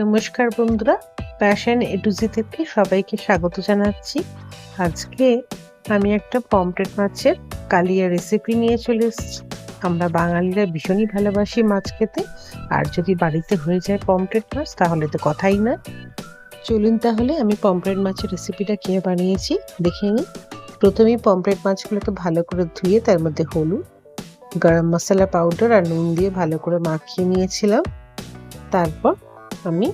নমস্কার বন্ধুরা, প্যাশন এ টু জি থেকে সবাইকে স্বাগত জানাচ্ছি। আজকে আমি একটা পমফ্রেট মাছের কালিয়া রেসিপি নিয়ে চলে এসেছি। আমরা বাঙালিরা ভীষণই ভালোবাসি মাছ খেতে, আর যদি বাড়িতে হয়ে যায় পমফ্রেট মাছ তাহলে তো কথাই না। চলুন তাহলে আমি পমফ্রেট মাছের রেসিপিটা কিভাবে বানিয়েছি দেখে নিই। প্রথমেই পমফ্রেট মাছগুলোকে ভালো করে ধুয়ে তার মধ্যে হলুদ, গরম মশলা পাউডার আর নুন দিয়ে ভালো করে মাখিয়ে নিয়েছিলাম। তারপর আমি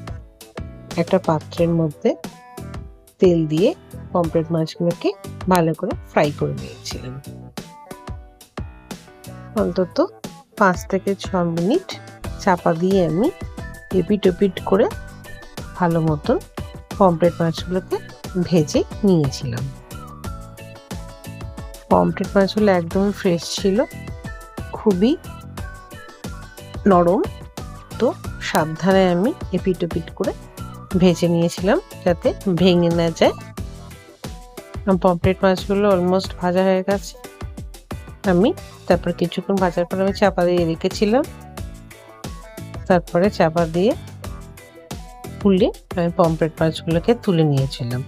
একটা পাত্রের মধ্যে তেল দিয়ে পমফ্রেট মাছগুলোকে ভালো করে ফ্রাই করে নিয়েছিলাম। অন্তত 5 থেকে 6 মিনিট চাপা দিয়ে আমি এপিট ওপিট করে ভালো মতন পমফ্রেট মাছগুলোকে ভেজে নিয়েছিলাম। পমফ্রেট মাছগুলো একদমই ফ্রেশ ছিল, খুবই নরম, তো সাবধানে আমি এপিট ওপিট করে ভেজে নিয়েছিলাম যাতে ভেঙে না যায়। পমফ্রেট মাছগুলো অলমোস্ট ভাজা হয়ে গেছে। আমি তারপর কিছুক্ষণ ভাজার পর আমি চাপা দিয়ে রেখেছিলাম। তারপরে চাপা দিয়ে তুলে আমি পমফ্রেট মাছগুলোকে তুলে নিয়েছিলাম।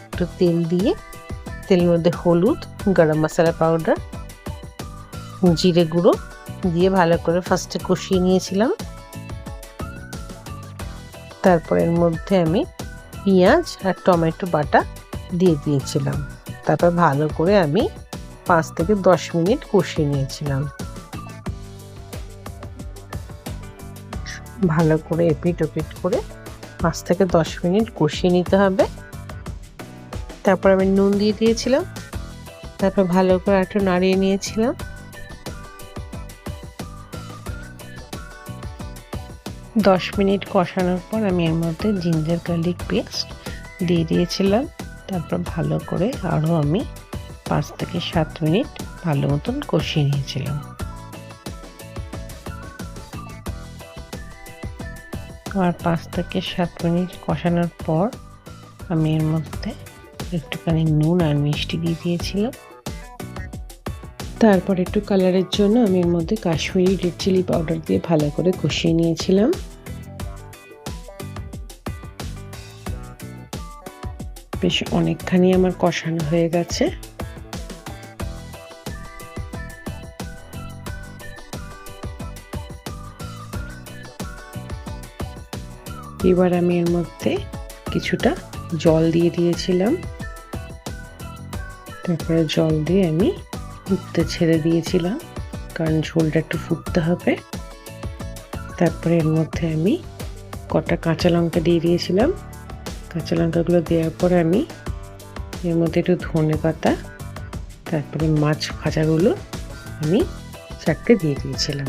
একটু তেল দিয়ে তেলের মধ্যে হলুদ, গরম মশলা পাউডার, জিরে গুঁড়ো দিয়ে ভালো করে ফার্স্টে কষিয়ে নিয়েছিলাম। তারপর এর মধ্যে আমি পেঁয়াজ আর টমেটো বাটা দিয়ে দিয়েছিলাম। তারপর ভালো করে আমি 5 থেকে 10 মিনিট কষিয়ে নিয়েছিলাম। ভালো করে এপিট ওপিট করে 5 থেকে 10 মিনিট কষিয়ে নিতে হবে। তারপর আমি নুন দিয়ে দিয়েছিলাম। তারপর ভালো করে একটু নাড়িয়ে নিয়েছিলাম। 10 মিনিট কষানোর পর আমি এর মধ্যে জিঞ্জার গার্লিক পেস্ট দিয়ে দিয়েছিলাম। তারপর ভালো করে আরও আমি 5 থেকে 7 মিনিট ভালো মতন কষিয়ে নিয়েছিলাম। আর 5 থেকে 7 মিনিট কষানোর পর আমি এর মধ্যে একটুখানি নুন আর মিষ্টি দিয়ে দিয়েছিলাম। তারপর একটু কালারের জন্য আমি এর মধ্যে কাশ্মীরি রেড চিলি পাউডার দিয়ে ভালো করে কষিয়ে নিয়েছিলাম। বেশ অনেকখানি আমার কষানো হয়ে গেছে। এবার আমি এর মধ্যে কিছুটা জল দিয়ে দিয়েছিলাম। তারপরে জল দিয়ে আমি ফুটতে ছেড়ে দিয়েছিলাম, কারণ ঝোলটা একটু ফুটতে হবে। তারপরে এর মধ্যে আমি কটা কাঁচা লঙ্কা দিয়ে দিয়েছিলাম। কাঁচা লঙ্কাগুলো দেওয়ার পরে আমি এর মধ্যে একটু ধনে পাতা, তারপরে মাছ ভাজাগুলো আমি 4টে দিয়ে দিয়েছিলাম।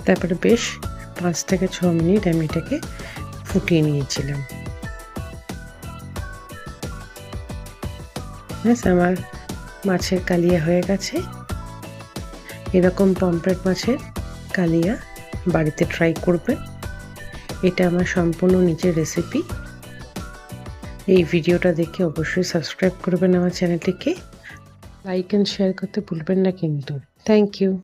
তারপরে বেশ 5 থেকে 6 মিনিট আমি এটাকে ফুটিয়ে নিয়েছিলাম। ব্যাস আমার মাছের কালিয়া হয়ে গেছে। এরকম পমফ্রেট মাছের কালিয়া বাড়িতে ট্রাই করবেন। এটা আমার সম্পূর্ণ নিজের রেসিপি। এই ভিডিওটা দেখে অবশ্যই সাবস্ক্রাইব করবেন আমার চ্যানেলটিকে। লাইক অ্যান্ড শেয়ার করতে ভুলবেন না কিন্তু। Thank you.